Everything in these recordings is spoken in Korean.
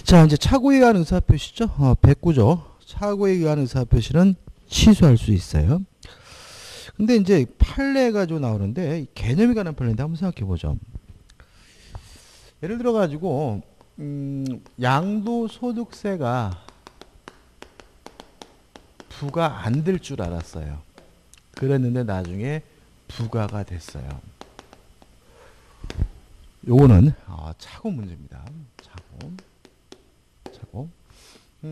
자, 이제 착오에 의한 의사표시죠. 109조. 착오에 의한 의사표시는 취소할 수 있어요. 근데 이제 판례 가지고 나오는데 개념이 관한 판례인데 한번 생각해 보죠. 예를 들어 가지고 양도소득세가 부과 안 될 줄 알았어요. 그랬는데 나중에 부과가 됐어요. 요거는 착오 문제입니다. 착오.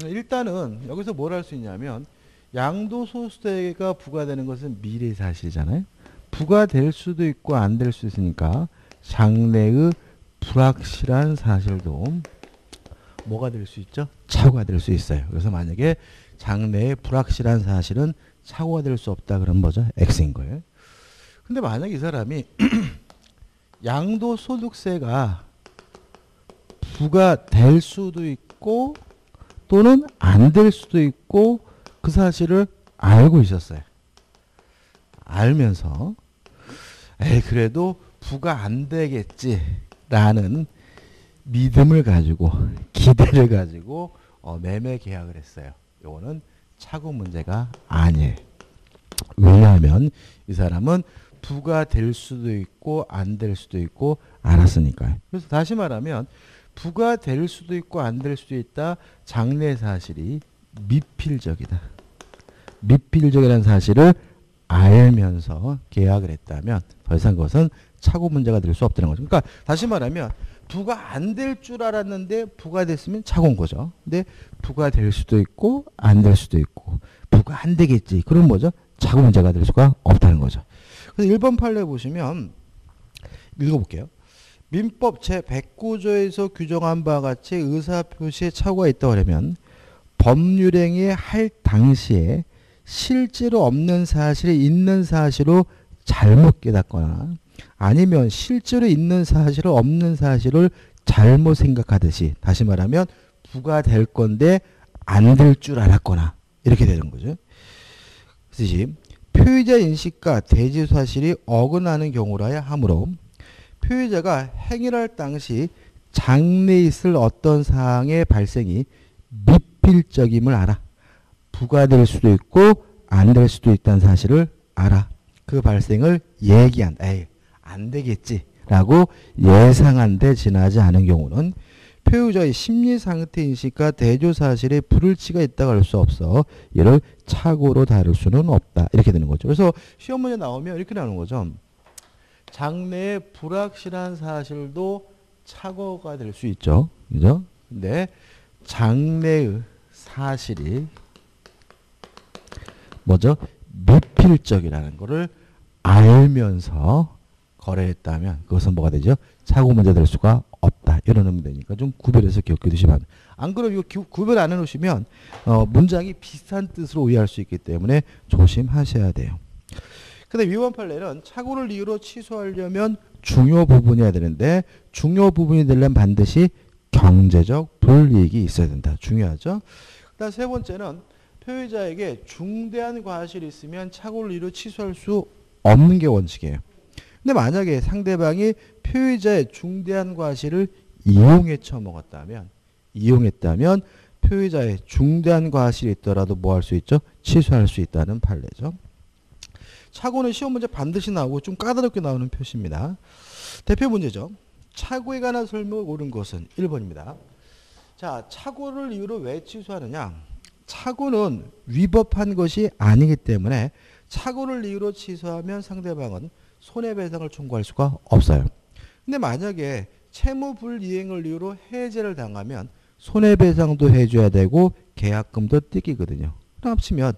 일단은 여기서 뭘 할 수 있냐면 양도소득세가 부과되는 것은 미래 사실이잖아요. 부과될 수도 있고 안 될 수 있으니까 장래의 불확실한 사실도 뭐가 될 수 있죠? 착오가 될 수 있어요. 그래서 만약에 장래의 불확실한 사실은 착오가 될 수 없다 그러면 뭐죠? X인 거예요. 근데 만약에 이 사람이 양도소득세가 부과될 수도 있고 또는 안 될 수도 있고 그 사실을 알고 있었어요. 알면서 그래도 부과 안 되겠지라는 믿음을 가지고 기대를 가지고 매매 계약을 했어요. 이거는 착오 문제가 아니에요. 왜냐하면 이 사람은 부과될 수도 있고 안 될 수도 있고 알았으니까요. 그래서 다시 말하면 부과될 수도 있고 안 될 수도 있다. 장래 사실이 미필적이다. 미필적이라는 사실을 알면서 계약을 했다면 더 이상 그것은 착오 문제가 될 수 없다는 거죠. 그러니까 다시 말하면 부과 안 될 줄 알았는데 부과됐으면 착오인 거죠. 근데 부과될 수도 있고 안 될 수도 있고 부과 안 되겠지. 그럼 뭐죠? 착오 문제가 될 수가 없다는 거죠. 그래서 1번 판례 보시면 읽어볼게요. 민법 제109조에서 규정한 바와 같이 의사표시에 착오가 있다고 하면 법률행위 할 당시에 실제로 없는 사실이 있는 사실로 잘못 깨닫거나 아니면 실제로 있는 사실을 없는 사실을 잘못 생각하듯이 다시 말하면 부과될 건데 안 될 줄 알았거나 이렇게 되는 거죠. 그래서 표의자 인식과 대지 사실이 어긋나는 경우라야 하므로 표의자가 행위를 할 당시 장래에 있을 어떤 사항의 발생이 미필적임을 알아. 부과될 수도 있고 안 될 수도 있다는 사실을 알아. 그 발생을 예기한다. 안 되겠지라고 예상한데 지나지 않은 경우는 표의자의 심리 상태 인식과 대조 사실에 불일치가 있다고 할 수 없어 이를 착오로 다룰 수는 없다. 이렇게 되는 거죠. 그래서 시험 문제 나오면 이렇게 나오는 거죠. 장래의 불확실한 사실도 착오가 될 수 있죠. 그죠? 근데 장래의 사실이 뭐죠? 미필적이라는 거를 알면서 거래했다면 그것은 뭐가 되죠? 착오 문제 될 수가 없다. 이런 의미 되니까 좀 구별해서 기억해 두시면 안 그러면 이거 구별 안 해놓으시면 문장이 비슷한 뜻으로 오해할 수 있기 때문에 조심하셔야 돼요. 근데 위반 판례는 착오를 이유로 취소하려면 중요 부분이어야 되는데 중요 부분이 되려면 반드시 경제적 불이익이 있어야 된다. 중요하죠. 그다음 세 번째는 표의자에게 중대한 과실이 있으면 착오를 이유로 취소할 수 없는 게 원칙이에요. 근데 만약에 상대방이 표의자의 중대한 과실을 이용해 처먹었다면 표의자의 중대한 과실이 있더라도 뭐 할 수 있죠? 취소할 수 있다는 판례죠. 착오는 시험 문제 반드시 나오고 좀 까다롭게 나오는 표시입니다. 대표 문제죠. 착오에 관한 설명을 옳은 것은 1번입니다. 자, 착오를 이유로 왜 취소하느냐? 착오는 위법한 것이 아니기 때문에 착오를 이유로 취소하면 상대방은 손해배상을 청구할 수가 없어요. 근데 만약에 채무불이행을 이유로 해제를 당하면 손해배상도 해줘야 되고 계약금도 뜯기거든요. 그럼 합치면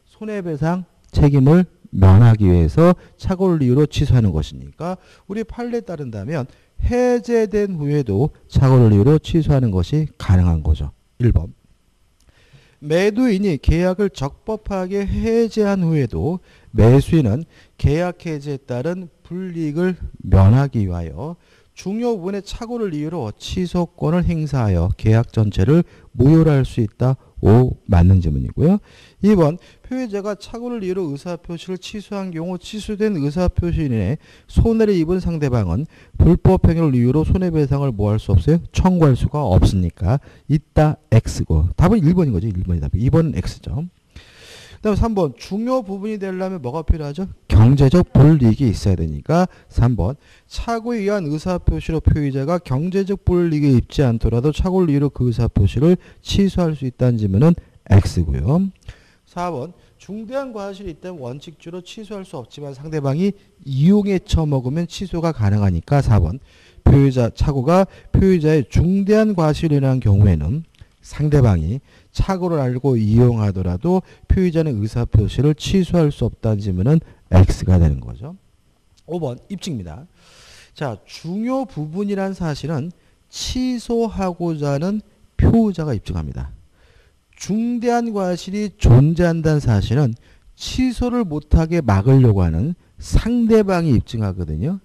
손해배상 책임을 면하기 위해서 착오를 이유로 취소하는 것이니까 우리 판례에 따른다면 해제된 후에도 착오를 이유로 취소하는 것이 가능한 거죠. 1번. 매도인이 계약을 적법하게 해제한 후에도 매수인은 계약 해제에 따른 불이익을 면하기 위하여 중요 부분의 착오를 이유로 취소권을 행사하여 계약 전체를 무효로 할 수 있다. O 맞는 질문이고요. 2번 표의자가 착오를 이유로 의사표시를 취소한 경우 취소된 의사표시인의 손해를 입은 상대방은 불법 행위를 이유로 손해배상을 뭐 할 수 없어요? 청구할 수가 없으니까 있다 X고 답은 1번인 거죠. 1번이 답이 2번은 X죠. 그 다음에 3번 중요 부분이 되려면 뭐가 필요하죠? 경제적 불이익이 있어야 되니까 3번 착오에 의한 의사표시로 표의자가 경제적 불이익을 입지 않더라도 착오를 이유로 그 의사표시를 취소할 수 있다는 질문은 X고요. 4번 중대한 과실이 있다면 원칙주로 취소할 수 없지만 상대방이 이용해 처먹으면 취소가 가능하니까 4번 표의자 착오가 표의자의 중대한 과실이라는 경우에는 상대방이 착오를 알고 이용하더라도 표의자의 의사표시를 취소할 수 없다는 질문은 X가 되는 거죠. 5번 입증입니다. 자, 중요 부분이란 사실은 취소하고자 하는 표의자가 입증합니다. 중대한 과실이 존재한다는 사실은 취소를 못하게 막으려고 하는 상대방이 입증하거든요.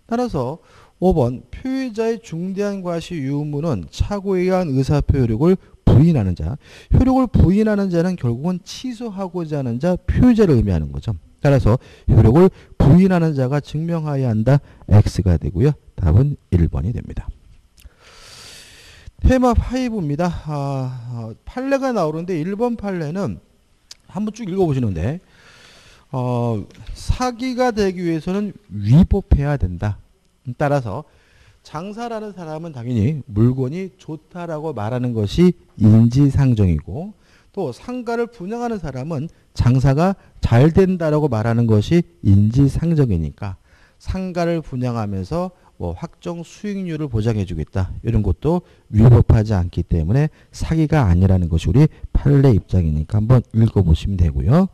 따라서 5번 표의자의 중대한 과실 유무는 착오에 의한 의사표 효력을 부인하는 자. 효력을 부인하는 자는 결국은 취소하고자 하는 자 표의자를 의미하는 거죠. 따라서 효력을 부인하는 자가 증명하여야 한다. X가 되고요. 답은 1번이 됩니다. 테마 5입니다. 판례가 나오는데 1번 판례는 한번 쭉 읽어보시는데 사기가 되기 위해서는 위법해야 된다. 따라서 장사라는 사람은 당연히 물건이 좋다라고 말하는 것이 인지상정이고 또 상가를 분양하는 사람은 장사가 잘 된다라고 말하는 것이 인지상정이니까 상가를 분양하면서 뭐 확정 수익률을 보장해 주겠다. 이런 것도 위법하지 않기 때문에 사기가 아니라는 것이 우리 판례 입장이니까 한번 읽어보시면 되고요.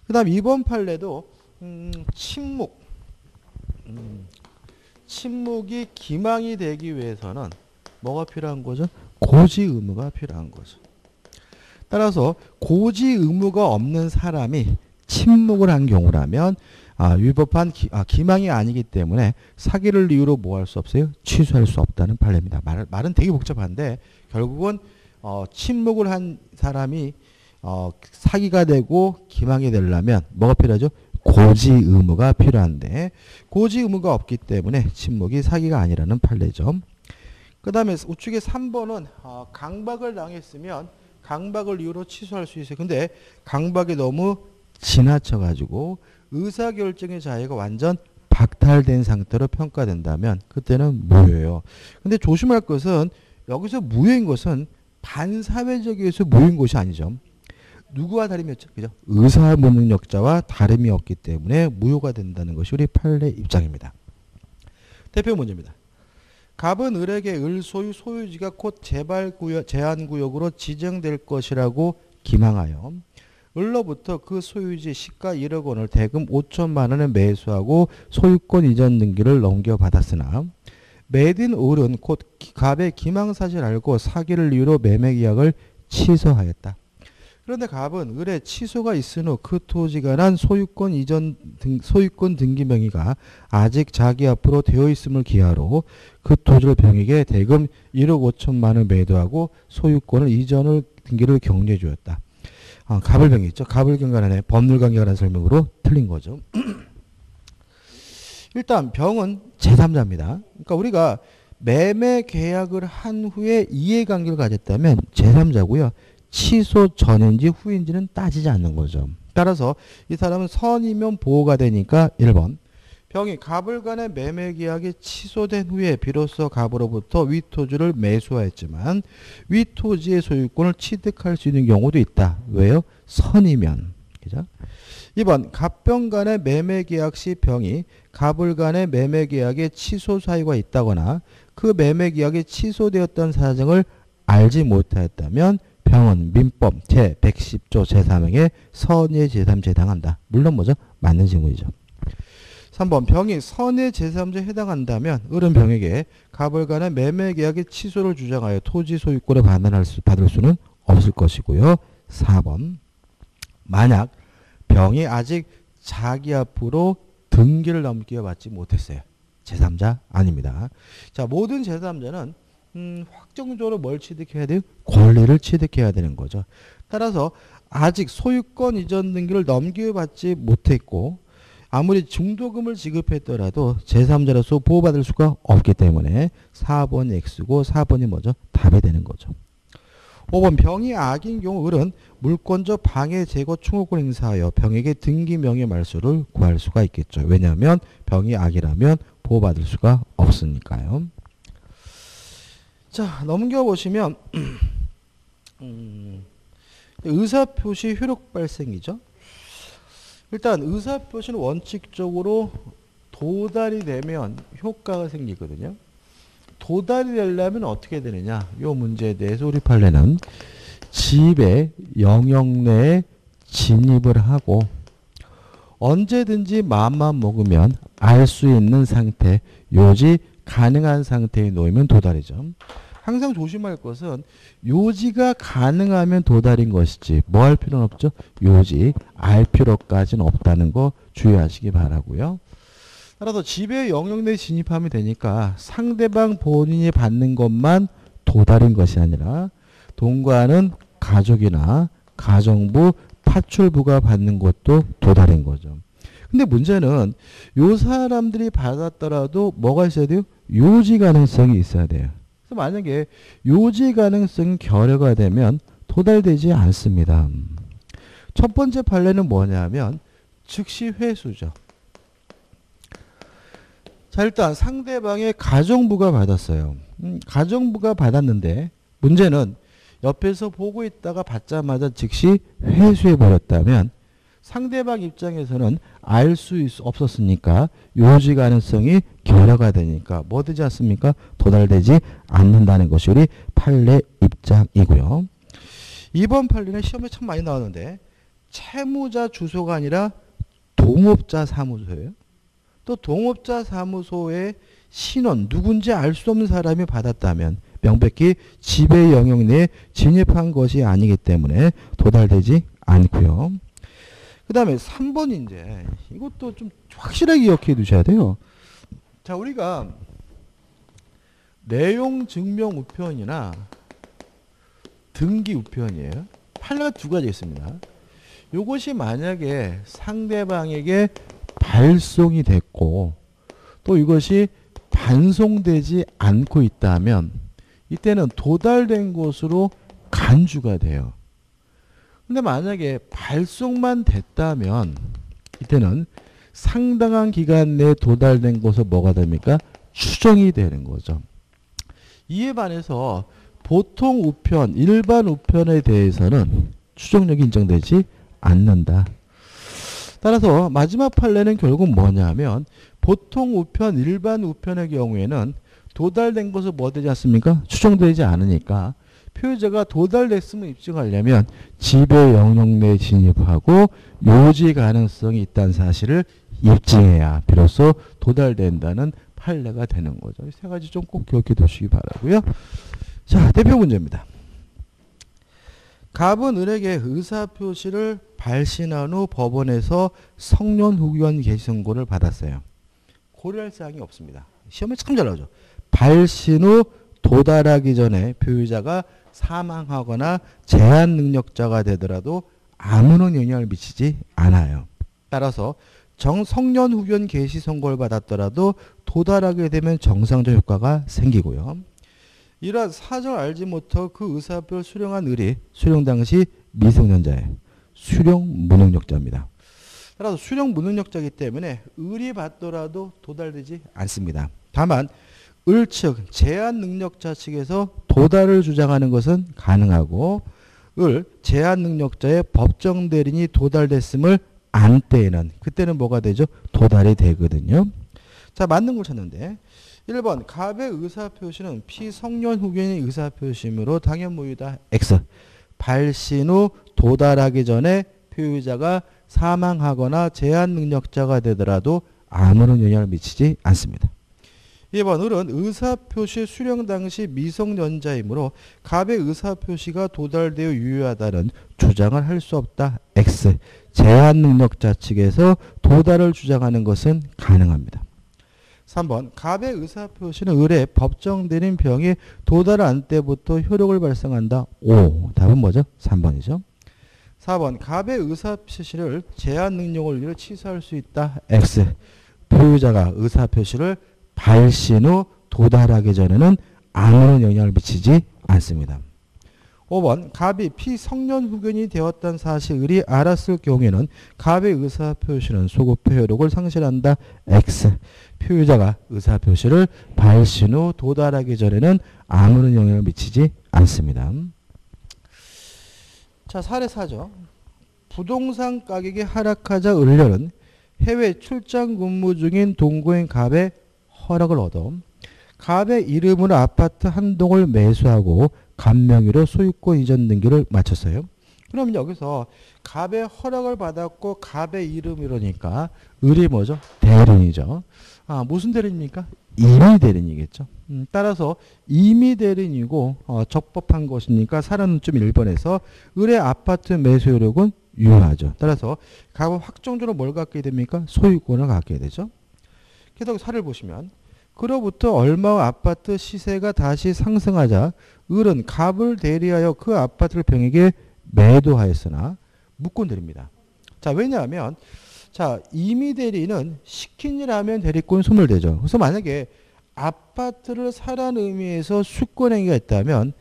그 다음 2번 판례도 침묵이 기망이 되기 위해서는 뭐가 필요한 거죠? 고지 의무가 필요한 거죠. 따라서 고지 의무가 없는 사람이 침묵을 한 경우라면 위법한 기망이 아니기 때문에 사기를 이유로 뭐 할 수 없어요? 취소할 수 없다는 판례입니다. 말은 되게 복잡한데 결국은 침묵을 한 사람이 사기가 되고 기망이 되려면 뭐가 필요하죠? 고지 의무가 필요한데 고지 의무가 없기 때문에 침묵이 사기가 아니라는 판례죠. 그 다음에 우측에 3번은 강박을 당했으면 강박을 이유로 취소할 수 있어요. 근데 강박이 너무 지나쳐가지고 의사결정의 자유가 완전 박탈된 상태로 평가된다면 그때는 무효예요. 근데 조심할 것은 여기서 무효인 것은 반사회적에서 무효인 것이 아니죠. 누구와 다름이 없죠? 그죠? 의사무능력자와 다름이 없기 때문에 무효가 된다는 것이 우리 판례 입장입니다. 대표 문제입니다. 갑은 을에게 을 소유 소유지가 곧 제한구역으로 지정될 것이라고 기망하여 을로부터 그 소유지 시가 1억 원을 대금 5천만 원에 매수하고 소유권 이전 등기를 넘겨받았으나 매진 을은 곧 갑의 기망사실을 알고 사기를 이유로 매매계약을 취소하였다. 그런데 갑은 을에 취소가 있은 후 그 토지가 난 소유권 등기 명의가 아직 자기 앞으로 되어 있음을 기하로 그 토지를 병에게 대금 1억 5천만 원을 매도하고 소유권을 이전을 등기를 격려해 주었다. 갑을 병이 있죠. 갑을 경관하네. 법률관계라는 설명으로 틀린 거죠. 일단 병은 제3자입니다. 그러니까 우리가 매매 계약을 한 후에 이해관계를 가졌다면 제3자고요. 취소 전인지 후인지는 따지지 않는 거죠. 따라서 이 사람은 선이면 보호가 되니까 1번 병이 갑을 간의 매매 계약이 취소된 후에 비로소 갑으로부터 위 토지를 매수하였지만 위 토지의 소유권을 취득할 수 있는 경우도 있다. 왜요? 선이면. 그죠? 2번 갑병 간의 매매 계약 시 병이 갑을 간의 매매 계약에 취소 사유가 있다거나 그 매매 계약이 취소되었던 사정을 알지 못하였다면 병은 민법 제110조 제3항에 선의 제3조에 해당한다. 물론 뭐죠? 맞는 질문이죠. 3번 병이 선의 제3조에 해당한다면 을은 병에게 갑을 간의 매매 계약의 취소를 주장하여 토지 소유권을 받을 수는 없을 것이고요. 4번 만약 병이 아직 자기 앞으로 등기를 넘겨받지 못했어요. 제3자 아닙니다. 자, 모든 제3자는 확정적으로 뭘 취득해야 돼요? 권리를 취득해야 되는 거죠. 따라서 아직 소유권 이전 등기를 넘겨받지 못했고 아무리 중도금을 지급했더라도 제3자로서 보호받을 수가 없기 때문에 4번이 X고 4번이 뭐죠? 답이 되는 거죠. 5번 병이 악인 경우 을은 물권적 방해 제거 충고권 행사하여 병에게 등기 명의 말소를 구할 수가 있겠죠. 왜냐하면 병이 악이라면 보호받을 수가 없으니까요. 자, 넘겨보시면 의사표시 효력 발생이죠. 일단 의사표시는 원칙적으로 도달이 되면 효과가 생기거든요. 도달이 되려면 어떻게 되느냐. 이 문제에 대해서 우리 판례는 집의 영역 내에 진입을 하고 언제든지 마음만 먹으면 알 수 있는 상태, 요지 가능한 상태에 놓이면 도달이죠. 항상 조심할 것은 요지가 가능하면 도달인 것이지 뭐 할 필요는 없죠. 요지 알 필요까지는 없다는 거 주의하시기 바라고요. 따라서 집의 영역 내에 진입하면 되니까 상대방 본인이 받는 것만 도달인 것이 아니라 동거하는 가족이나 가정부, 파출부가 받는 것도 도달인 거죠. 근데 문제는 요 사람들이 받았더라도 뭐가 있어야 돼요? 요지 가능성이 있어야 돼요. 그래서 만약에 요지 가능성이 결여가 되면 도달되지 않습니다. 첫 번째 판례는 뭐냐면 즉시 회수죠. 자, 일단 상대방의 가정부가 받았어요. 가정부가 받았는데 문제는 옆에서 보고 있다가 받자마자 즉시 회수해버렸다면 상대방 입장에서는 알 수 없었으니까 요지 가능성이 결여가 되니까 뭐 되지 않습니까? 도달되지 않는다는 것이 우리 판례 입장이고요. 이번 판례는 시험에 참 많이 나오는데 채무자 주소가 아니라 동업자 사무소예요. 또 동업자 사무소의 신원 누군지 알 수 없는 사람이 받았다면 명백히 지배 영역 내에 진입한 것이 아니기 때문에 도달되지 않고요. 그 다음에 3번 이제 이것도 좀 확실하게 기억해 두셔야 돼요. 자, 우리가 내용 증명 우편이나 등기 우편이에요. 판례가 두 가지 있습니다. 이것이 만약에 상대방에게 발송이 됐고 또 이것이 반송되지 않고 있다면 이때는 도달된 것으로 간주가 돼요. 근데 만약에 발송만 됐다면 이때는 상당한 기간 내에 도달된 것으로 뭐가 됩니까? 추정이 되는 거죠. 이에 반해서 보통 우편, 일반 우편에 대해서는 추정력이 인정되지 않는다. 따라서 마지막 판례는 결국 뭐냐면 보통 우편, 일반 우편의 경우에는 도달된 것으로 뭐 되지 않습니까? 추정되지 않으니까 표의자가 도달됐음을 입증하려면 지배 영역 내에 진입하고 요지 가능성이 있다는 사실을 입증해야 비로소 도달된다는 판례가 되는 거죠. 이 세 가지 좀 꼭 기억해 두시기 바라고요. 자, 대표 문제입니다. 갑은 을에게 의사표시를 발신한 후 법원에서 성년 후견 개시 선고를 받았어요. 고려할 사항이 없습니다. 시험에 참 잘 나오죠. 발신 후 도달하기 전에 표의자가 사망하거나 제한 능력자가 되더라도 아무런 영향을 미치지 않아요. 따라서 성년 후견 개시 선고를 받았더라도 도달하게 되면 정상적 효과가 생기고요. 이러한 사정을 알지 못하고 그 의사표를 수령한 을이 수령 당시 미성년자예요. 수령 무능력자입니다. 따라서 수령 무능력자이기 때문에 을이 받더라도 도달되지 않습니다. 다만 을 측, 제한 능력자 측에서 도달을 주장하는 것은 가능하고 을, 제한 능력자의 법정 대리인이 도달됐음을 안 때에는 그때는 뭐가 되죠? 도달이 되거든요. 자, 맞는 걸 찾는데 1번 갑의 의사표시는 피성년 후견의 의사표시이므로 당연무효다. X. 발신 후 도달하기 전에 표의자가 사망하거나 제한 능력자가 되더라도 아무런 영향을 미치지 않습니다. 2번 을은 의사표시 수령 당시 미성년자이므로 갑의 의사표시가 도달되어 유효하다는 주장을 할 수 없다. X. 제한 능력자 측에서 도달을 주장하는 것은 가능합니다. 3번 갑의 의사표시는 을의 법정 대리인 병이 도달한 때부터 효력을 발생한다. 오. 답은 뭐죠? 3번이죠. 4번 갑의 의사표시를 제한 능력을 위해 취소할 수 있다. X. 보유자가 의사표시를 발신 후 도달하기 전에는 아무런 영향을 미치지 않습니다. 5번 갑이 피성년 후견이 되었다는 사실 을이 알았을 경우에는 갑의 의사표시는 소급표 효력을 상실한다. X. 표유자가 의사표시를 발신 후 도달하기 전에는 아무런 영향을 미치지 않습니다. 자, 사례 4죠. 부동산 가격이 하락하자 을련은 해외 출장 근무 중인 동거인 갑의 허락을 얻어 갑의 이름으로 아파트 한 동을 매수하고 갑 명의로 소유권 이전 등기를 마쳤어요. 그럼 여기서 갑의 허락을 받았고 갑의 이름이러니까 을이 뭐죠? 대리인이죠. 아, 무슨 대리인입니까? 임의 대리인이겠죠. 따라서 임의 대리인이고 적법한 것이니까 사라는 점 1번에서 을의 아파트 매수 효력은 유효하죠. 따라서 갑은 확정적으로 뭘 갖게 됩니까? 소유권을 갖게 되죠. 계속 사를 보시면 그로부터 얼마 후 아파트 시세가 다시 상승하자 을은 갑을 대리하여 그 아파트를 병에게 매도하였으나 무권 대리입니다. 자, 왜냐하면 자, 임의 대리는 시킨 일 하면 대리권 소멸되죠. 그래서 만약에 아파트를 사라는 의미에서 수권행위가 있다면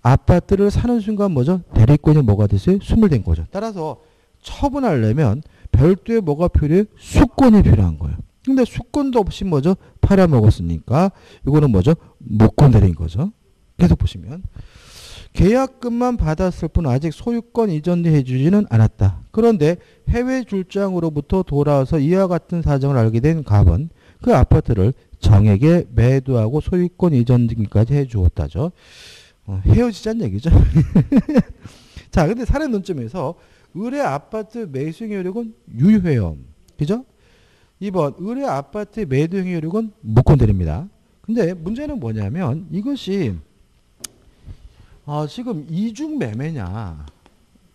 아파트를 사는 순간 뭐죠? 대리권이 뭐가 됐어요? 소멸된 거죠. 따라서 처분하려면 별도의 뭐가 필요해요? 수권이 필요한 거예요. 근데 수권도 없이 뭐죠? 팔아먹었으니까 이거는 뭐죠? 무권 대리인 거죠. 계속 보시면 계약금만 받았을 뿐 아직 소유권 이전도 해주지는 않았다. 그런데 해외 출장으로부터 돌아와서 이와 같은 사정을 알게 된 갑은 그 아파트를 정에게 매도하고 소유권 이전 등기까지 해주었다죠. 헤어지자는 얘기죠. 자, 근데 사례 논점에서 을의 아파트 매수 효력은 유효해요. 그죠? 2번 을의 아파트 매도 효력은 무권 대리입니다. 근데 문제는 뭐냐면 이것이 지금 이중 매매냐?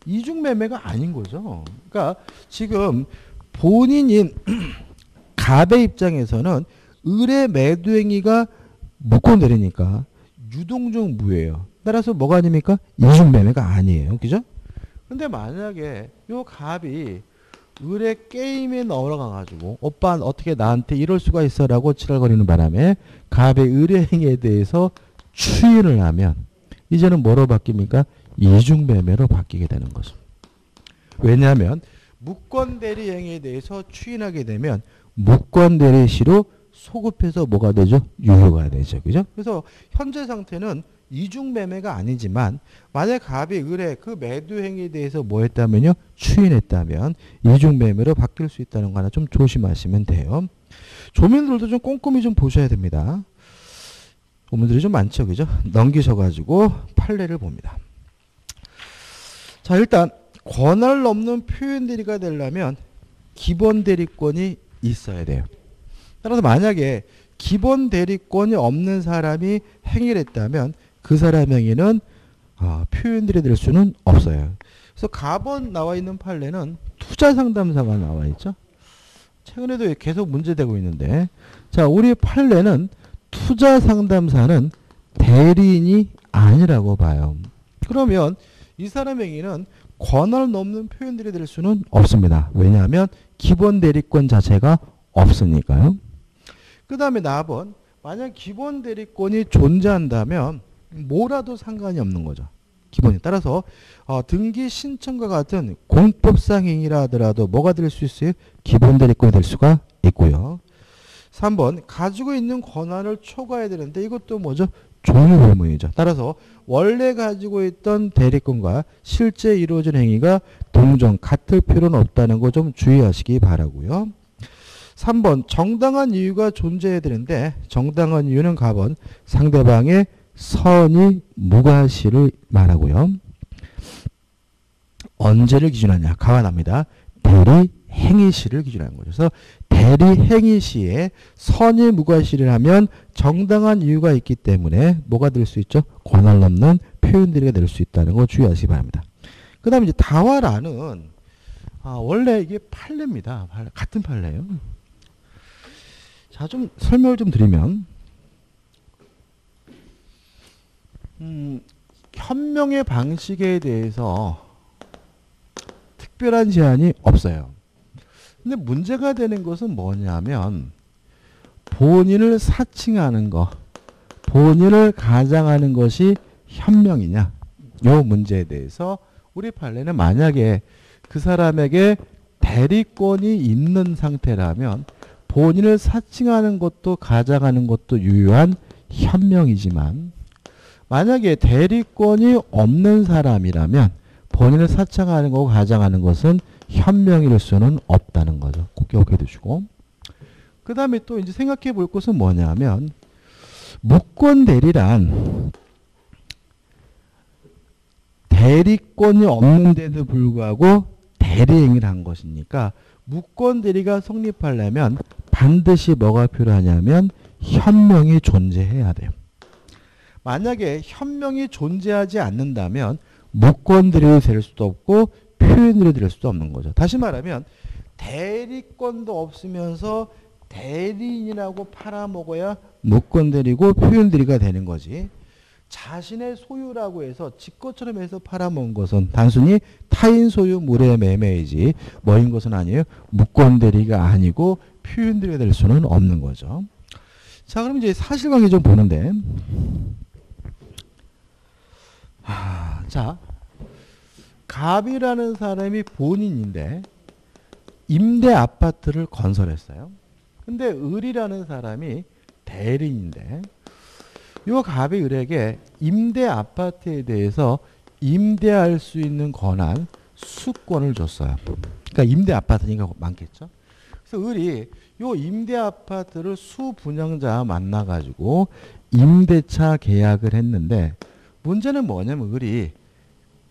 이중 매매가 아닌 거죠. 그러니까 지금 본인인 갑의 입장에서는 을의 매도 행위가 무권 대리니까 유동적 무예요. 따라서 뭐가 아닙니까? 이중 매매가 아니에요. 그죠? 근데 만약에 요 갑이 을의 게임에 넣어가가지고 오빠 어떻게 나한테 이럴 수가 있어라고 지랄거리는 바람에 갑의 을의 행위에 대해서 추인을 하면 이제는 뭐로 바뀝니까? 이중매매로 바뀌게 되는 거죠. 왜냐하면 무권대리 행위에 대해서 추인하게 되면 무권대리 시로 소급해서 뭐가 되죠? 유효가 되죠. 그죠? 그래서 현재 상태는 이중매매가 아니지만 만약 갑이 을의 그 매도 행위에 대해서 뭐 했다면요? 추인했다면 이중매매로 바뀔 수 있다는 거 하나 좀 조심하시면 돼요. 조민들도 좀 꼼꼼히 좀 보셔야 됩니다. 조민들이 좀 많죠. 그죠? 넘기셔가지고 판례를 봅니다. 자, 일단 권한을 넘는 표현 대리가 되려면 기본 대리권이 있어야 돼요. 따라서 만약에 기본 대리권이 없는 사람이 행위를 했다면 그 사람 행위는 표현들이 될 수는 없어요. 그래서 갑원 나와 있는 판례는 투자상담사가 나와 있죠. 최근에도 계속 문제되고 있는데 자, 우리 판례는 투자상담사는 대리인이 아니라고 봐요. 그러면 이 사람 행위는 권한을 넘는 표현들이 될 수는 없습니다. 왜냐하면 기본 대리권 자체가 없으니까요. 그 다음에 나번 만약 기본 대리권이 존재한다면 뭐라도 상관이 없는 거죠. 기본에 따라서 등기 신청과 같은 공법상 행위라 하더라도 뭐가 될 수 있어요? 기본 대리권이 될 수가 있고요. 3번 가지고 있는 권한을 초과해야 되는데 이것도 뭐죠? 종유 불문이죠. 따라서 원래 가지고 있던 대리권과 실제 이루어진 행위가 동정 같을 필요는 없다는 거 좀 주의하시기 바라고요. 3번 정당한 이유가 존재해야 되는데 정당한 이유는 갑은 상대방의 선의 무과시를 말하고요. 언제를 기준하냐? 가가 납니다. 대리 행위시를 기준하는 거죠. 그래서 대리 행위시에 선의 무과시를 하면 정당한 이유가 있기 때문에 뭐가 될 수 있죠? 권한을 넘는 표현들이 될 수 있다는 거 주의하시기 바랍니다. 그 다음에 이제 다와라는 원래 이게 판례입니다. 같은 판례예요. 자, 좀 설명을 좀 드리면 현명의 방식에 대해서 특별한 제한이 없어요. 근데 문제가 되는 것은 뭐냐면 본인을 사칭하는 거, 본인을 가장하는 것이 현명이냐, 요 문제에 대해서 우리 판례는 만약에 그 사람에게 대리권이 있는 상태라면 본인을 사칭하는 것도 가장하는 것도 유효한 현명이지만, 만약에 대리권이 없는 사람이라면 본인을 사칭하는 거고 가장하는 것은 현명일 수는 없다는 거죠. 꼭 기억해 두시고. 그 다음에 또 이제 생각해 볼 것은 뭐냐면, 무권 대리란 대리권이 없는데도 불구하고 대리행위를 한 것이니까 무권 대리가 성립하려면 반드시 뭐가 필요하냐면 현명이 존재해야 돼요. 만약에 현명이 존재하지 않는다면 무권 대리도 될 수도 없고 표현으로 될 수도 없는 거죠. 다시 말하면 대리권도 없으면서 대리인이라고 팔아먹어야 무권 대리고 표현 대리가 되는 거지. 자신의 소유라고 해서 지 것처럼 해서 팔아먹은 것은 단순히 타인 소유 물의 매매이지 뭐인 것은 아니에요. 무권 대리가 아니고 표현 대리가 될 수는 없는 거죠. 자, 그럼 이제 사실관계 좀 보는데, 자, 갑이라는 사람이 본인인데 임대 아파트를 건설했어요. 근데 을이라는 사람이 대리인인데 요 갑이 을에게 임대 아파트에 대해서 임대할 수 있는 권한, 수권을 줬어요. 그러니까 임대 아파트니까 많겠죠. 그래서 을이 요 임대 아파트를 수분양자 만나가지고 임대차 계약을 했는데, 문제는 뭐냐면 을이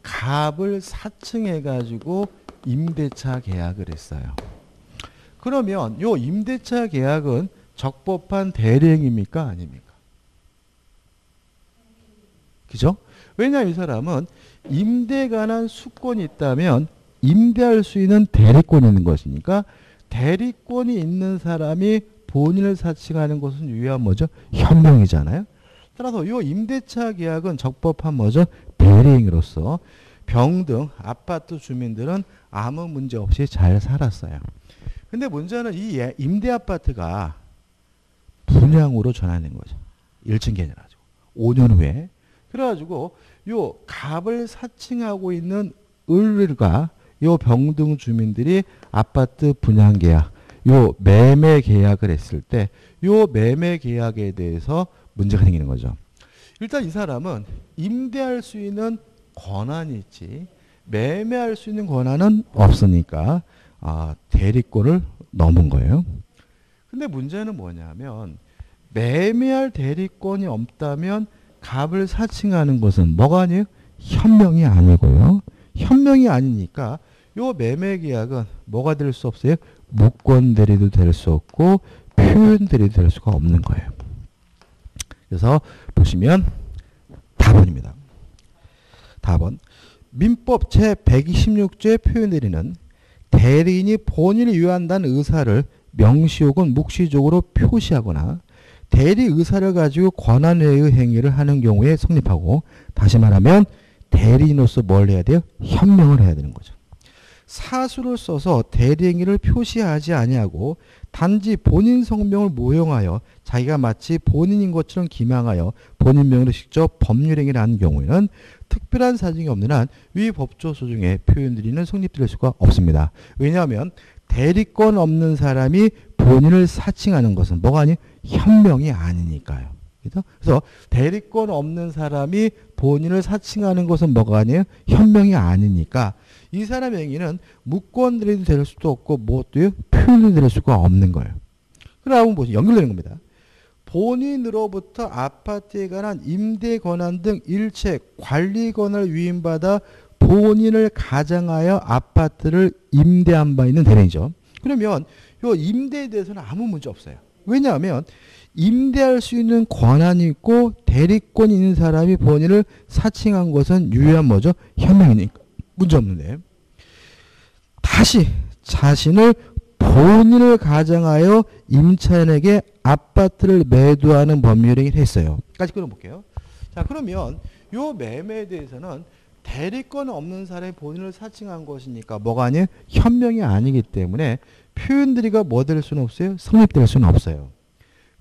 갑을 사칭해가지고 임대차 계약을 했어요. 그러면 요 임대차 계약은 적법한 대리행위입니까? 아닙니까? 그죠? 왜냐하면 이 사람은 임대에 관한 수권이 있다면 임대할 수 있는 대리권이 있는 것이니까 대리권이 있는 사람이 본인을 사칭하는 것은 유효한 뭐죠? 현명이잖아요. 따라서 이 임대차 계약은 적법한 뭐죠? 대리행위로서 병등 아파트 주민들은 아무 문제 없이 잘 살았어요. 근데 문제는 이 임대 아파트가 분양으로 전환된 거죠. 1층 개념가지고 5년 후에. 그래가지고 요 갑을 사칭하고 있는 을과 요 병등 주민들이 아파트 분양 계약, 요 매매 계약을 했을 때 요 매매 계약에 대해서 문제가 생기는 거죠. 일단 이 사람은 임대할 수 있는 권한이 있지 매매할 수 있는 권한은 없으니까 대리권을 넘은 거예요. 근데 문제는 뭐냐면 매매할 대리권이 없다면 갑을 사칭하는 것은 뭐가 아니에요? 현명이 아니고요. 현명이 아니니까 요 매매 계약은 뭐가 될 수 없어요? 무권 대리도 될 수 없고 표현 대리도 될 수가 없는 거예요. 그래서 보시면 답원입니다. 답원. 민법 제126조의 표현 대리는 대리인이 본인이 유효한다는 의사를 명시 혹은 묵시적으로 표시하거나 대리 의사를 가지고 권한외의 행위를 하는 경우에 성립하고, 다시 말하면 대리인으로서 뭘 해야 돼요? 현명을 해야 되는 거죠. 사수를 써서 대리 행위를 표시하지 아니하고 단지 본인 성명을 모형하여 자기가 마치 본인인 것처럼 기망하여 본인 명의로 직접 법률 행위를 하는 경우에는 특별한 사정이 없는 한 위 법조소 중에 표현들이는 성립될 수가 없습니다. 왜냐하면 대리권 없는 사람이 본인을 사칭하는 것은 뭐가 아니에요? 현명이 아니니까요. 그래서 대리권 없는 사람이 본인을 사칭하는 것은 뭐가 아니에요? 현명이 아니니까 이 사람의 행위는 무권 대리도 될 수도 없고 무엇도요? 표현이 될 수가 없는 거예요. 그러면 뭐 연결되는 겁니다. 본인으로부터 아파트에 관한 임대 권한 등 일체 관리 권한을 위임받아 본인을 가장하여 아파트를 임대한 바 있는 대리인이죠. 그러면 이 임대에 대해서는 아무 문제 없어요. 왜냐하면 임대할 수 있는 권한이 있고 대리권이 있는 사람이 본인을 사칭한 것은 유효한 뭐죠? 현명이니까 문제 없는데, 다시 자신을 본인을 가장하여 임차인에게 아파트를 매도하는 법률행위를 했어요. 까지 끊어볼게요. 자, 그러면 요 매매에 대해서는 대리권 없는 사람이 본인을 사칭한 것이니까 뭐가 아니에요? 현명이 아니기 때문에 표현들이가 뭐 될 수는 없어요? 성립될 수는 없어요.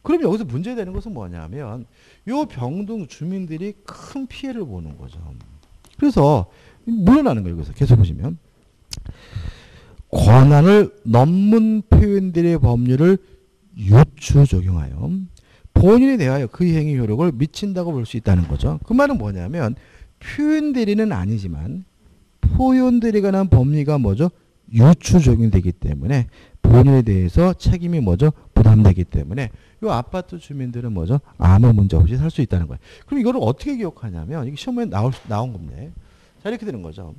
그럼 여기서 문제되는 것은 뭐냐면 요 병동 주민들이 큰 피해를 보는 거죠. 그래서 물러나는 거예요. 여기서 계속 보시면 권한을 넘는 표현들의 법률을 유추 적용하여 본인에 대하여 그 행위 효력을 미친다고 볼 수 있다는 거죠. 그 말은 뭐냐면 표현 대리는 아니지만 표현 대리에 관한 법리가 뭐죠? 유추 적용되기 때문에 본인에 대해서 책임이 뭐죠? 부담되기 때문에 이 아파트 주민들은 뭐죠? 아무 문제 없이 살 수 있다는 거예요. 그럼 이거를 어떻게 기억하냐면 이게 시험에 나온 건데 자 이렇게 되는 거죠.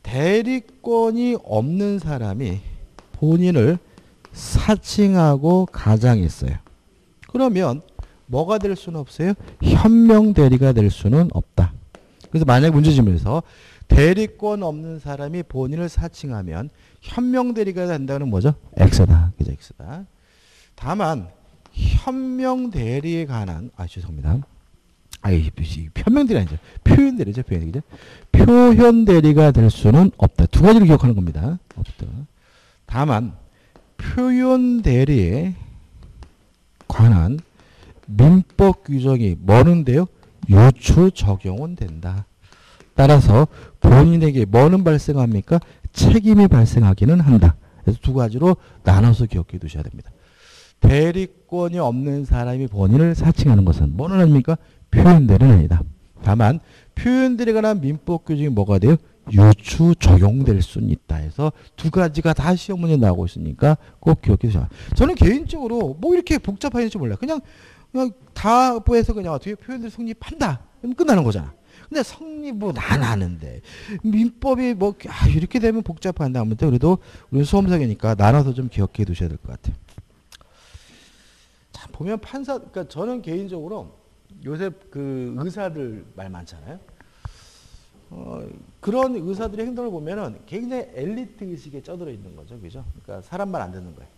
대리권이 없는 사람이 본인을 사칭하고 가장했어요. 그러면 뭐가 될 수는 없어요? 현명 대리가 될 수는 없다. 그래서 만약 문제집에서 대리권 없는 사람이 본인을 사칭하면 현명 대리가 된다는 뭐죠? X다. 그죠? X다. 다만 현명 대리에 관한 죄송합니다. 현명 대리 아니죠. 표현 대리죠. 표현 대리죠. 표현 대리가 될 수는 없다. 두 가지를 기억하는 겁니다. 없다. 다만 표현 대리에 관한 민법 규정이 뭐는데요? 유추 적용은 된다. 따라서 본인에게 뭐는 발생합니까? 책임이 발생하기는 한다. 그래서 두 가지로 나눠서 기억해 두셔야 됩니다. 대리권이 없는 사람이 본인을 사칭하는 것은 뭐는 아닙니까? 표현대리는 아니다. 다만 표현대리에 관한 민법 규정이 뭐가 돼요? 유추 적용될 수는 있다 해서 두 가지가 다 시험 문제 나오고 있으니까 꼭 기억해 주셔야 돼요. 저는 개인적으로 뭐 이렇게 복잡한지 몰라요. 그냥 다부에서 그냥 어떻게 표현들이 성립한다. 그럼 끝나는 거잖아. 근데 성립 뭐 난 아는데 민법이 뭐 이렇게 되면 복잡한다 하면서 그래도 우리 수험생이니까 나눠서 좀 기억해 두셔야 될 것 같아요. 자 보면 판사 그러니까 저는 개인적으로 요새 그 의사들 말 많잖아요. 그런 의사들의 행동을 보면은 굉장히 엘리트 의식에 쩌들어 있는 거죠, 그죠? 그러니까 사람 말 안 듣는 거예요.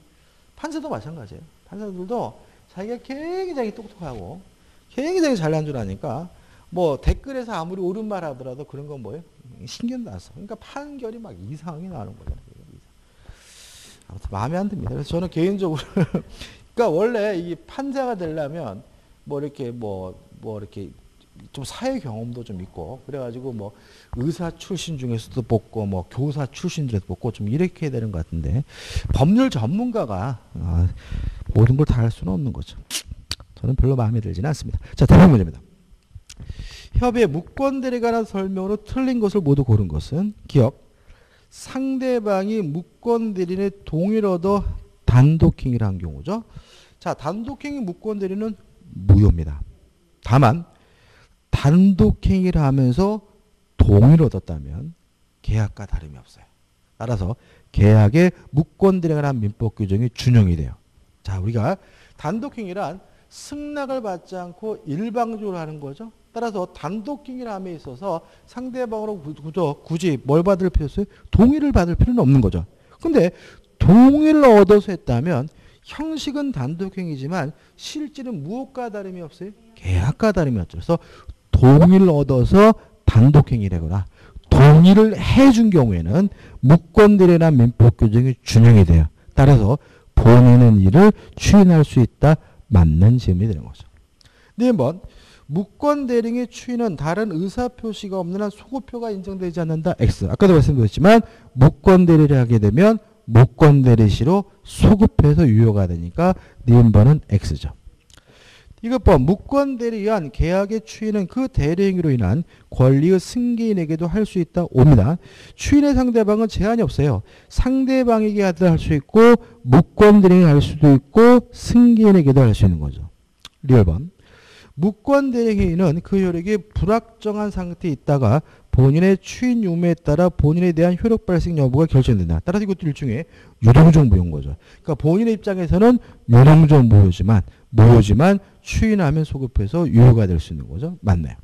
판사도 마찬가지예요. 판사들도 자기가 굉장히 똑똑하고 굉장히 잘난 줄 아니까 뭐 댓글에서 아무리 옳은 말 하더라도 그런 건 뭐예요? 신경 나서. 그러니까 판결이 막 이상하게 나오는 거잖아요. 아무튼 마음에 안 듭니다. 그래서 저는 개인적으로 그러니까 원래 이 판사가 되려면 뭐 이렇게 뭐 이렇게 좀 사회 경험도 좀 있고 그래가지고 뭐 의사 출신 중에서도 뽑고 뭐 교사 출신 중에서도 뽑고 좀 이렇게 해야 되는 것 같은데 법률 전문가가 모든 걸 다 할 수는 없는 거죠. 저는 별로 마음에 들지는 않습니다. 자, 다음 문제입니다. 협의의 무권대리에 관한 설명으로 틀린 것을 모두 고른 것은 기억. 상대방이 무권대리의 동의를 얻어 단독행위를 한 경우죠. 자, 단독행위 무권대리는 무효입니다. 다만 단독행위를 하면서 동의를 얻었다면 계약과 다름이 없어요. 따라서 계약의 무권대리에 관한 민법 규정이 준용이 돼요. 자, 우리가 단독행위란 승낙을 받지 않고 일방적으로 하는 거죠. 따라서 단독행위를 함에 있어서 상대방으로 굳이 뭘 받을 필요 없어요? 동의를 받을 필요는 없는 거죠. 근데 동의를 얻어서 했다면 형식은 단독행위지만 실질은 무엇과 다름이 없어요? 계약과 다름이 없죠. 그래서 동의를 얻어서 단독행위를 하거나 동의를 해준 경우에는 무권대리나 민법 규정이 준용이 돼요. 따라서 본인은 이를 추인할 수 있다. 맞는 질문이 되는 거죠. 네 번 무권대리의 추인은 다른 의사표시가 없는 한 소급표가 인정되지 않는다. X. 아까도 말씀드렸지만 무권대리를 하게 되면 무권대리시로 소급해서 유효가 되니까 니은번은 X죠. 이것 봐. 무권대리에 의한 계약의 추인은 그 대리행위로 인한 권리의 승계인에게도 할 수 있다. 옵니다. 추인의 상대방은 제한이 없어요. 상대방에게 할 수 있고 무권대리에게 할 수도 있고 승계인에게도 할 수 있는 거죠. 리얼번. 무권대리행위는 그 효력이 불확정한 상태에 있다가 본인의 추인 유무에 따라 본인에 대한 효력 발생 여부가 결정된다. 따라서 이것도 일종의 유동적 무효인 거죠. 그러니까 본인의 입장에서는 유동적 무효지만 추인하면 소급해서 유효가 될 수 있는 거죠. 맞나요?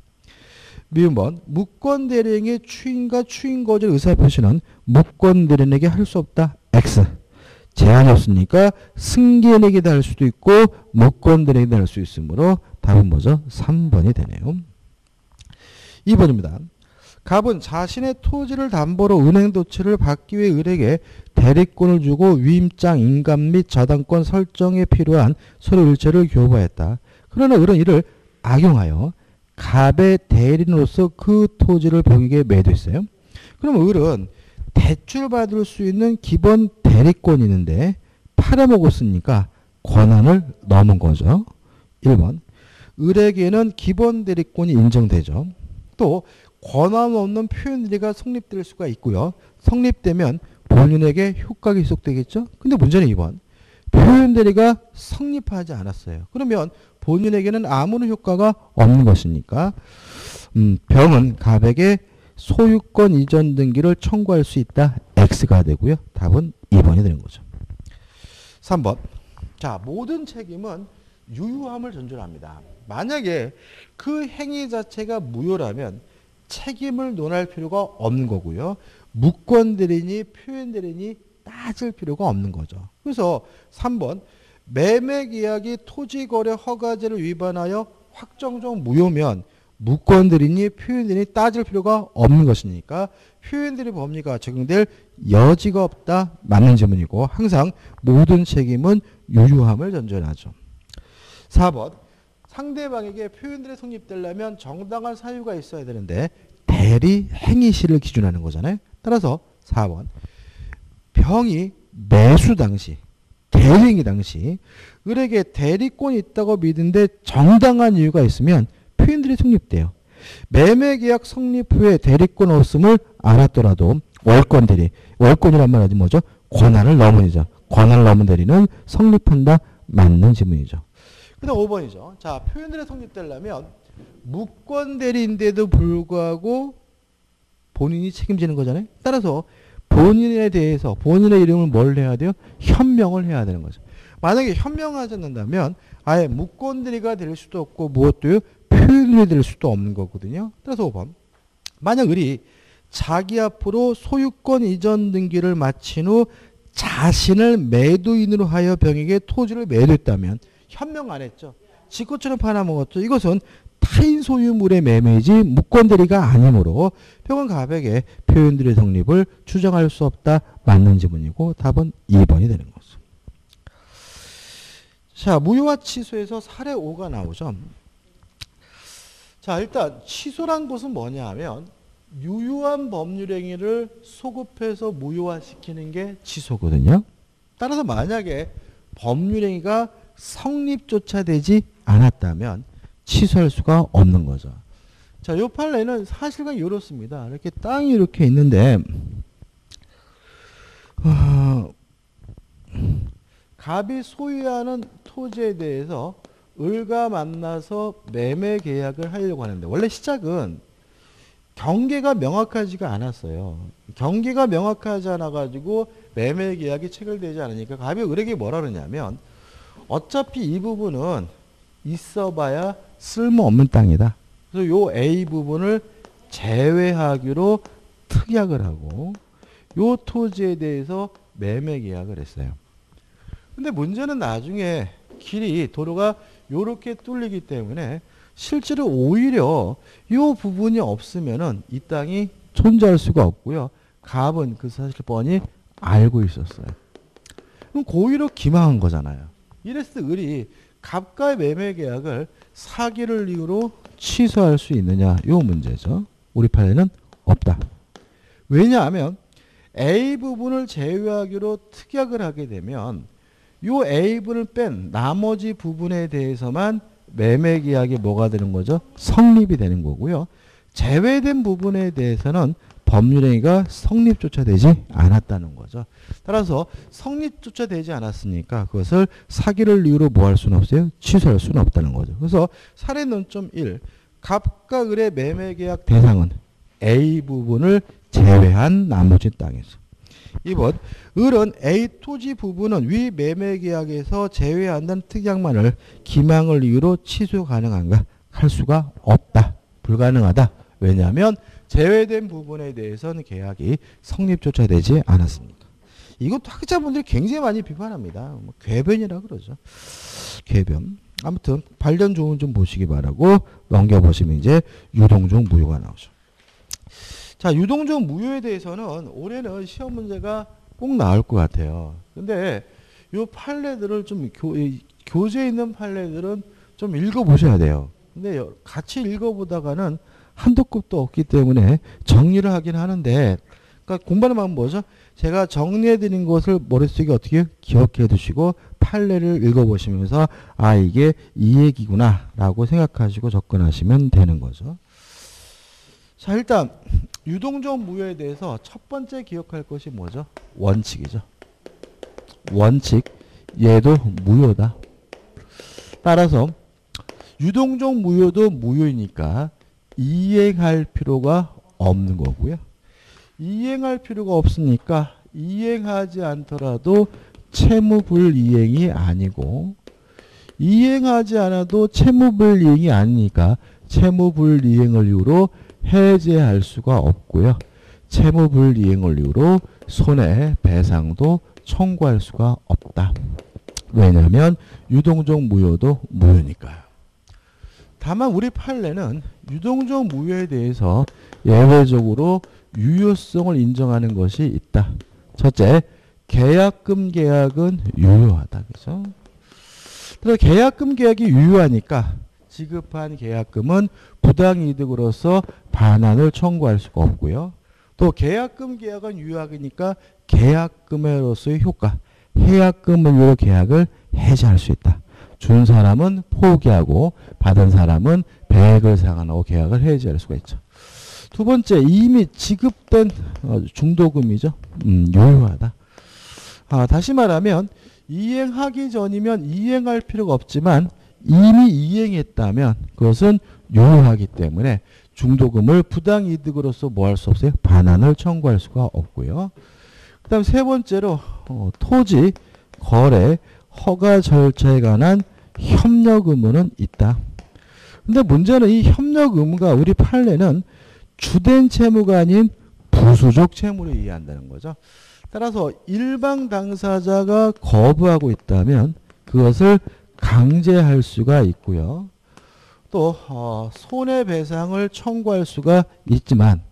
미음번 무권대리행위의 추인과 추인 거절 의사표시는 무권대리인에게 할 수 없다. X. 제한이 없으니까 승계내기도 할 수도 있고 무권대내기도 할 수 있으므로 답은 뭐죠? 3번이 되네요. 2번입니다. 갑은 자신의 토지를 담보로 은행 도치를 받기 위해 을에게 대리권을 주고 위임장 인감 및 저당권 설정에 필요한 서류 일체를 교부하였다. 그러나 을은 이를 악용하여 갑의 대리인으로서 그 토지를 병에게 매도했어요. 그럼 을은 대출받을 수 있는 기본 대리권이 있는데 팔아먹었으니까 권한을 넘은 거죠. 1번. 을에게는 기본 대리권이 인정되죠. 또 권한 없는 표현들이가 성립될 수가 있고요. 성립되면 본인에게 효과가 지속되겠죠. 근데 문제는 2번. 표현대리가 성립하지 않았어요. 그러면 본인에게는 아무런 효과가 없는 것이니까 병은 갑에게 소유권 이전 등기를 청구할 수 있다. X가 되고요. 답은 2번이 되는 거죠. 3번. 자, 모든 책임은 유효함을 전제합니다. 만약에 그 행위 자체가 무효라면 책임을 논할 필요가 없는 거고요. 무권대리니 표현대리니 따질 필요가 없는 거죠. 그래서 3번 매매계약이 토지거래 허가제를 위반하여 확정적 무효면 무권대리니 표현대리니 따질 필요가 없는 것이니까 표현대리 법리가 적용될 여지가 없다. 맞는 질문이고 항상 모든 책임은 유효함을 전제하죠. 4번 상대방에게 표현들이 성립되려면 정당한 사유가 있어야 되는데 대리 행위시를 기준하는 거잖아요. 따라서 4번 병이 매수 당시 대리행위 당시 을에게 대리권이 있다고 믿는데 정당한 이유가 있으면 표현들이 성립돼요. 매매계약 성립 후에 대리권 없음을 알았더라도 월권 대리, 월권이란 말은 뭐죠? 권한을 넘은 이죠. 권한을 넘은 대리는 성립한다. 맞는 지문이죠. 그 다음 5번이죠. 자, 표현들이 성립되려면 무권 대리인데도 불구하고 본인이 책임지는 거잖아요. 따라서 본인에 대해서 본인의 이름을 뭘 해야 돼요? 현명을 해야 되는 거죠. 만약에 현명하지 않는다면 아예 무권 대리가 될 수도 없고 무엇도요? 표현이 될 수도 없는 거거든요. 따라서 5번. 만약 을이 자기 앞으로 소유권 이전 등기를 마친 후 자신을 매도인으로 하여 병에게 토지를 매도했다면 현명 안 했죠. 지 것처럼 팔아먹었죠. 이것은 타인 소유물의 매매이지 무권대리가 아니므로 병은 갑에게 표현들의 성립을 추정할 수 없다. 맞는 지문이고 답은 2번이 되는 거죠. 자, 무효와 취소에서 사례 5가 나오죠. 자, 일단 취소란 것은 뭐냐 하면 유효한 법률행위를 소급해서 무효화시키는 게 취소거든요. 따라서 만약에 법률행위가 성립조차 되지 않았다면 취소할 수가 없는 거죠. 자, 요 판례는 사실과 이렇습니다. 이렇게 땅이 이렇게 있는데 갑이 소유하는 토지에 대해서 을과 만나서 매매 계약을 하려고 하는데 원래 시작은 경계가 명확하지가 않았어요. 경계가 명확하지 않아가지고 매매 계약이 체결되지 않으니까 갑이 을에게 뭐라 그러냐면 어차피 이 부분은 있어봐야 쓸모없는 땅이다. 그래서 요 A 부분을 제외하기로 특약을 하고 요 토지에 대해서 매매 계약을 했어요. 근데 문제는 나중에 길이 도로가 요렇게 뚫리기 때문에 실제로 오히려 이 부분이 없으면은 이 땅이 존재할 수가 없고요. 갑은 그 사실 뻔히 알고 있었어요. 그럼 고의로 기망한 거잖아요. 이래서 을이 갑과의 매매 계약을 사기를 이유로 취소할 수 있느냐 이 문제죠. 우리 판례는 없다. 왜냐하면 A 부분을 제외하기로 특약을 하게 되면 이 A 부분을 뺀 나머지 부분에 대해서만 매매 계약이 뭐가 되는 거죠? 성립이 되는 거고요. 제외된 부분에 대해서는 법률행위가 성립조차 되지 않았다는 거죠. 따라서 성립조차 되지 않았으니까 그것을 사기를 이유로 뭐 할 수는 없어요? 취소할 수는 없다는 거죠. 그래서 사례 논점 1. 갑과 을의 매매 계약 대상은 A 부분을 제외한 나머지 땅에서. 2번. 을은 A 토지 부분은 위 매매 계약에서 제외한다는 특약만을 기망을 이유로 취소 가능한가? 할 수가 없다. 불가능하다. 왜냐하면 제외된 부분에 대해서는 계약이 성립조차 되지 않았습니다. 이것도 학자분들이 굉장히 많이 비판합니다. 뭐 궤변이라 그러죠. 궤변. 아무튼 발견 조문 좀 보시기 바라고 넘겨보시면 이제 유동종 무효가 나오죠. 자, 유동종 무효에 대해서는 올해는 시험 문제가 꼭 나올 것 같아요. 근데 요 판례들을 좀 교재에 있는 판례들은 좀 읽어보셔야 돼요. 근데 같이 읽어보다가는 한도 끝도 없기 때문에 정리를 하긴 하는데, 그러니까 공부하는 방법은 뭐죠? 제가 정리해드린 것을 머릿속에 어떻게 기억해 두시고 판례를 읽어보시면서 아, 이게 이 얘기구나 라고 생각하시고 접근하시면 되는 거죠. 자, 일단 유동종 무효에 대해서 첫 번째 기억할 것이 뭐죠? 원칙이죠. 원칙. 얘도 무효다. 따라서 유동종 무효도 무효이니까 이행할 필요가 없는 거고요. 이행할 필요가 없으니까 이행하지 않더라도 채무불이행이 아니고, 이행하지 않아도 채무불이행이 아니니까 채무불이행을 이유로 해제할 수가 없고요. 채무불이행을 이유로 손해배상도 청구할 수가 없다. 왜냐하면 유동종 무효도 무효니까요. 다만 우리 판례는 유동종 무효에 대해서 예외적으로 유효성을 인정하는 것이 있다. 첫째, 계약금 계약은 유효하다. 그죠? 그래서 계약금 계약이 유효하니까 지급한 계약금은 부당이득으로서 반환을 청구할 수가 없고요. 또 계약금 계약은 유효하니까 계약금으로서의 효과, 해약금으로 계약을 해지할 수 있다. 준 사람은 포기하고 받은 사람은 배액을 상환하고 계약을 해지할 수가 있죠. 두 번째, 이미 지급된 중도금이죠. 유효하다. 다시 말하면 이행하기 전이면 이행할 필요가 없지만 이미 이행했다면 그것은 유효하기 때문에 중도금을 부당이득으로서 뭐 할 수 없어요? 반환을 청구할 수가 없고요. 그 다음 세 번째로 토지, 거래, 허가 절차에 관한 협력 의무는 있다. 근데 문제는 이 협력 의무가 우리 판례는 주된 채무가 아닌 부수적 채무를 이해한다는 거죠. 따라서 일방 당사자가 거부하고 있다면 그것을 강제할 수가 있고요. 또 손해배상을 청구할 수가 있지만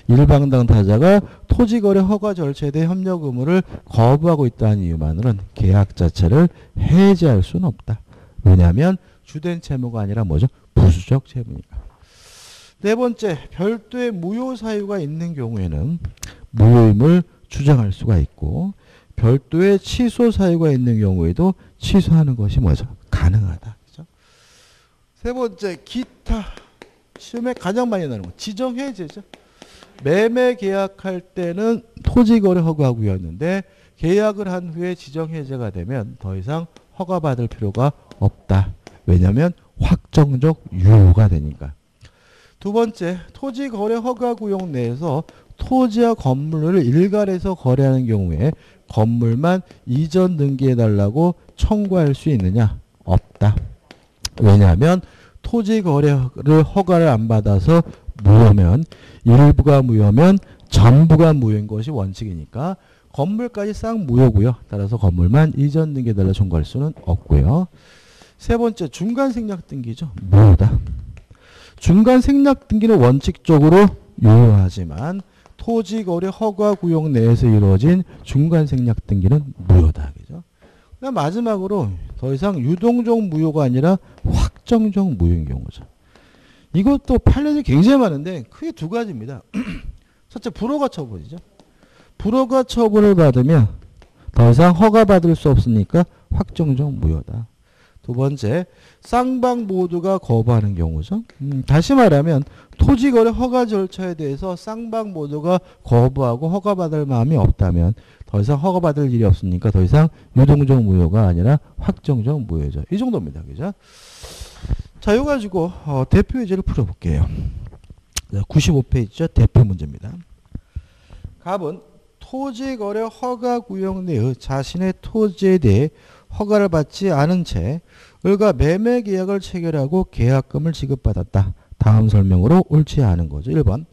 일방 당사자가 토지거래 허가 절차에 대해 협력 의무를 거부하고 있다는 이유만으로는 계약 자체를 해지할 수는 없다. 왜냐하면 주된 채무가 아니라 뭐죠? 부수적 채무니까. 네 번째, 별도의 무효 사유가 있는 경우에는 무효임을 주장할 수가 있고, 별도의 취소 사유가 있는 경우에도 취소하는 것이 뭐죠? 가능하다. 그죠? 세 번째, 기타. 시험에 가장 많이 나오는 거. 지정해제죠. 매매 계약할 때는 토지거래 허가구였는데 계약을 한 후에 지정해제가 되면 더 이상 허가받을 필요가 없다. 왜냐하면 확정적 유효가 되니까. 두 번째, 토지거래 허가구역 내에서 토지와 건물을 일괄해서 거래하는 경우에 건물만 이전 등기해달라고 청구할 수 있느냐? 없다. 왜냐하면 토지거래를 허가를 안 받아서 무효면, 일부가 무효면 전부가 무효인 것이 원칙이니까 건물까지 싹 무효고요. 따라서 건물만 이전 등기해달라 청구할 수는 없고요. 세 번째, 중간 생략 등기죠. 무효다. 중간 생략 등기는 원칙적으로 유효하지만 토지거래 허가구역 내에서 이루어진 중간 생략 등기는 무효다. 그죠? 그다음 마지막으로 더 이상 유동적 무효가 아니라 확정적 무효인 경우죠. 이것도 판례들이 굉장히 많은데 크게 두 가지입니다. 첫째, 불허가 처분이죠. 불허가 처분을 받으면 더 이상 허가받을 수 없으니까 확정적 무효다. 두 번째, 쌍방 모두가 거부하는 경우죠. 다시 말하면 토지거래 허가 절차에 대해서 쌍방 모두가 거부하고 허가받을 마음이 없다면 더 이상 허가받을 일이 없으니까 더 이상 유동적 무효가 아니라 확정적 무효죠. 이 정도입니다. 그죠? 자, 이거 가지고 대표 예제를 풀어볼게요. 95페이지죠. 대표 문제입니다. 갑은 토지거래 허가구역 내의 자신의 토지에 대해 허가를 받지 않은 채 을과 매매계약을 체결하고 계약금을 지급받았다. 다음 설명으로 옳지 않은 거죠. 1번.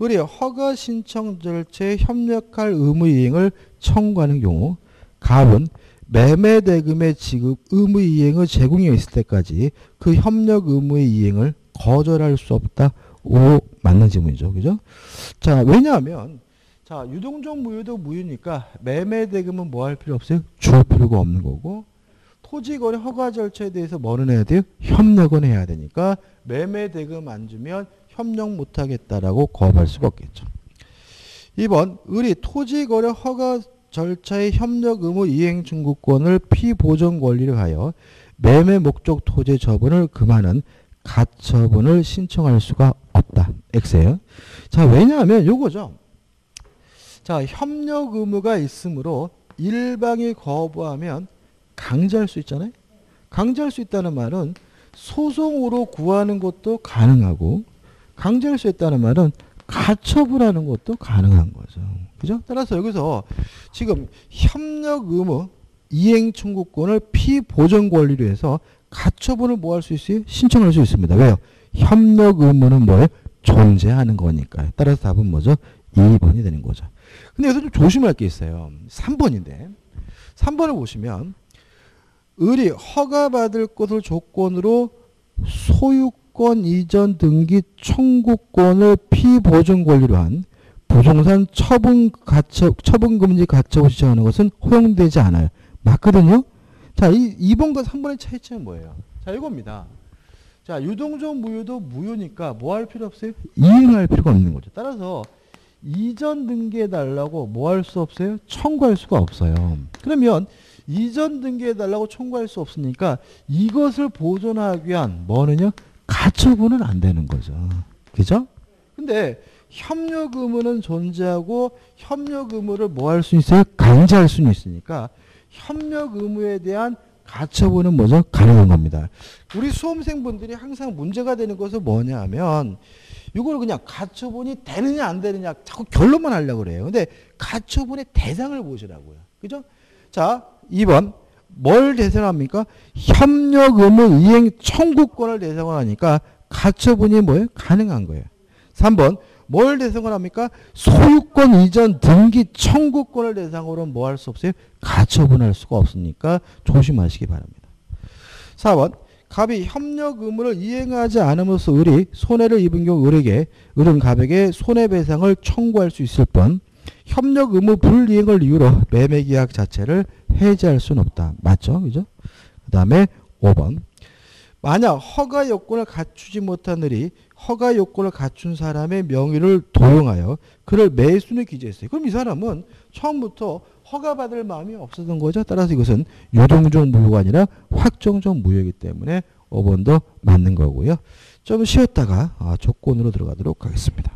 을이 허가 신청 절차에 협력할 의무 이행을 청구하는 경우 갑은 매매 대금의 지급 의무 이행의 제공이 있을 때까지 그 협력 의무의 이행을 거절할 수 없다. 오, 맞는 질문이죠. 그죠? 자, 왜냐하면 자, 유동적 무효도 무효니까 매매 대금은 뭐 할 필요 없어요? 줄 필요가 없는 거고 토지거래 허가 절차에 대해서 뭐는 해야 돼요? 협력은 해야 되니까 매매 대금 안 주면 협력 못 하겠다라고 거부할 수가 없겠죠. 2번 을이 토지거래 허가 절차의 협력 의무 이행 청구권을 피보전 권리를 하여 매매 목적 토지 처분을 금하는 가처분을 신청할 수가 없다. X예요. 자, 왜냐하면 요거죠. 자, 협력 의무가 있으므로 일방이 거부하면 강제할 수 있잖아요. 강제할 수 있다는 말은 소송으로 구하는 것도 가능하고 강제할 수 있다는 말은 가처분하는 것도 가능한 거죠. 그죠? 따라서 여기서 지금 협력 의무 이행 청구권을 피보전 권리로 해서 가처분을 뭐 할 수 있어요? 신청할 수 있습니다. 왜요? 협력 의무는 뭐예요? 존재하는 거니까요. 따라서 답은 뭐죠? 2번이 되는 거죠. 근데 여기서 좀 조심할 게 있어요. 3번인데 3번을 보시면 을이 허가받을 것을 조건으로 소유권 이전 등기 청구권을 피보전 권리로 한 부동산 처분금지 가처분 신청하는 것은 허용되지 않아요. 맞거든요. 자, 2번과 3번의 차이점은 뭐예요? 자, 이겁니다. 자, 유동적 무효도 무효니까 뭐 할 필요 없어요? 이행할 필요가 없는 거죠. 따라서 이전 등기해 달라고 뭐 할 수 없어요? 청구할 수가 없어요. 그러면 이전 등기해 달라고 청구할 수 없으니까 이것을 보존하기 위한 뭐는요? 가처분은 안 되는 거죠. 그죠? 근데 협력 의무는 존재하고 협력 의무를 뭐 할 수 있어요? 강제할 수는 있으니까 협력 의무에 대한 가처분은 뭐죠? 가능한 겁니다. 우리 수험생분들이 항상 문제가 되는 것은 뭐냐 하면 이걸 그냥 가처분이 되느냐 안 되느냐 자꾸 결론만 하려고 그래요. 근데 가처분의 대상을 보시라고요. 그죠? 자, 2번 뭘 대상합니까? 협력 의무 이행 청구권을 대상으로 하니까 가처분이 뭐예요? 가능한 거예요. 3번 뭘 대상으로 합니까? 소유권 이전 등기 청구권을 대상으로 뭐 할 수 없어요? 가처분할 수가 없으니까 조심하시기 바랍니다. 4번 갑이 협력 의무를 이행하지 않음으로써 을이 손해를 입은 경우 을은 갑에게 손해배상을 청구할 수 있을 뿐 협력 의무 불이행을 이유로 매매계약 자체를 해지할 수는 없다. 맞죠? 그죠? 그 다음에 5번 만약 허가 요건을 갖추지 못한 을이 허가 요건을 갖춘 사람의 명의를 도용하여 그를 매수인에 기재했어요. 그럼 이 사람은 처음부터 허가받을 마음이 없었던 거죠. 따라서 이것은 유동적 무효가 아니라 확정적 무효이기 때문에 5번도 맞는 거고요. 좀 쉬었다가 조건으로 들어가도록 하겠습니다.